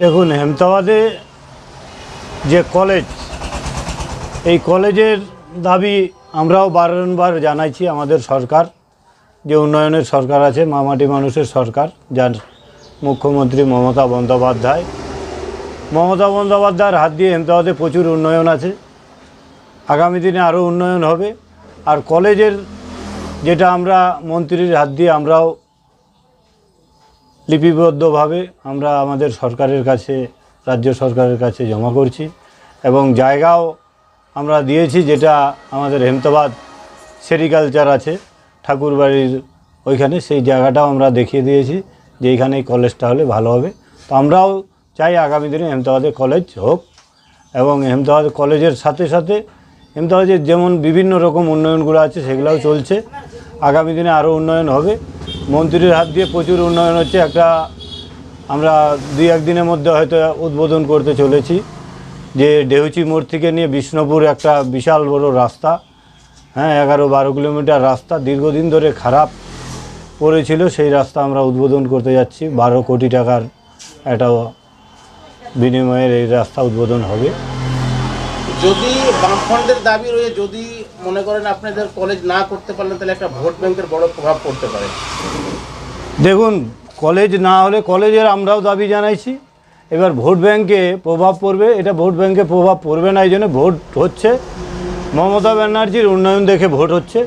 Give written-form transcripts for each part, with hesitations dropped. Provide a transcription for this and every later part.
দেখুন, হেমতাবাদে যে কলেজ, এই কলেজের দাবি আমরাও বারংবার জানাইছি। আমাদের সরকার যে উন্নয়নের সরকার আছে, মামাটি মানুষের সরকার, যার মুখ্যমন্ত্রী মমতা বন্দ্যোপাধ্যায়ের হাত দিয়ে হেমতাবাদে প্রচুর উন্নয়ন আছে। আগামী দিনে আরও উন্নয়ন হবে। আর কলেজের যেটা আমরা মন্ত্রীর হাত দিয়ে আমরাও লিপিবদ্ধভাবে আমরা আমাদের সরকারের কাছে, রাজ্য সরকারের কাছে জমা করছি এবং জায়গাও আমরা দিয়েছি, যেটা আমাদের হেমতাবাদ সেরিকালচার আছে ঠাকুরবাড়ির ওইখানে, সেই জায়গাটাও আমরা দেখিয়ে দিয়েছি যে এইখানে এই কলেজটা হলে ভালো হবে। তো আমরাও চাই আগামী দিনে হেমতাবাদে কলেজ হোক এবং হেমতাবাদ কলেজের সাথে সাথে হেমতাবাদের যেমন বিভিন্ন রকম উন্নয়নগুলো আছে সেগুলোও চলছে। আগামী দিনে আরও উন্নয়ন হবে। মন্ত্রীর হাত দিয়ে প্রচুর উন্নয়ন হচ্ছে। আমরা 2-1 দিনের মধ্যে হয়তো উদ্বোধন করতে চলেছি যে ডেহুচি মোড় থেকে নিয়ে বিষ্ণুপুর একটা বিশাল বড় রাস্তা, 11-12 কিলোমিটার রাস্তা দীর্ঘদিন ধরে খারাপ পড়েছিল, সেই রাস্তা আমরা উদ্বোধন করতে যাচ্ছি। 12 কোটি টাকার একটা বিনিময়ের এই রাস্তা উদ্বোধন হবে। যদি বামফ্রন্টের দাবি রয়ে যদি মনে করেন আপনাদের কলেজ না করতে পারলেন, তাহলে একটা ভোট ব্যাংকের বড় প্রভাব পড়তে পারে। দেখুন, কলেজ না হলে, কলেজের আমরাও দাবি জানাইছি, এবার ভোট ব্যাংকে প্রভাব পড়বে। এটা ভোট ব্যাংকে প্রভাব পড়বে না, এই জন্য ভোট হচ্ছে মমতা ব্যানার্জির উন্নয়ন দেখে ভোট হচ্ছে।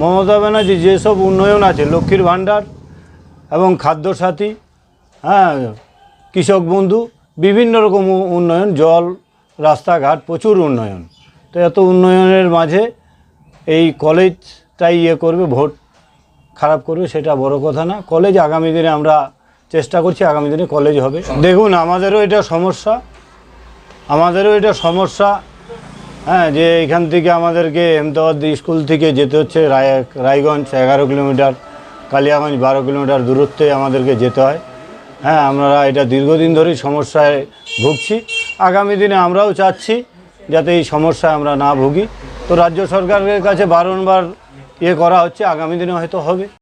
মমতা ব্যানার্জি যেসব উন্নয়ন আছে, লক্ষ্মীর ভাণ্ডার এবং খাদ্যসাথী, কৃষক বন্ধু, বিভিন্ন রকম উন্নয়ন, জল, রাস্তাঘাট, প্রচুর উন্নয়ন। তো এত উন্নয়নের মাঝে এই কলেজটাই করবে, ভোট খারাপ করবে, সেটা বড় কথা না। কলেজ আগামী দিনে আমরা চেষ্টা করছি, আগামী দিনে কলেজ হবে। দেখুন, আমাদেরও এটা সমস্যা, যে এখান থেকে আমাদেরকে হেমতাবাদ স্কুল থেকে যেতে হচ্ছে রায়গঞ্জ 11 কিলোমিটার, কালিয়াগঞ্জ 12 কিলোমিটার দূরত্বে আমাদেরকে যেতে হয়। আমরা এটা দীর্ঘদিন ধরেই সমস্যায় ভুগছি। আগামী দিনে আমরাও চাচ্ছি যাতে এই সমস্যায় আমরা না ভুগি। তো রাজ্য সরকারের কাছে বারংবার করা হচ্ছে, আগামী দিনে হয়তো হবে।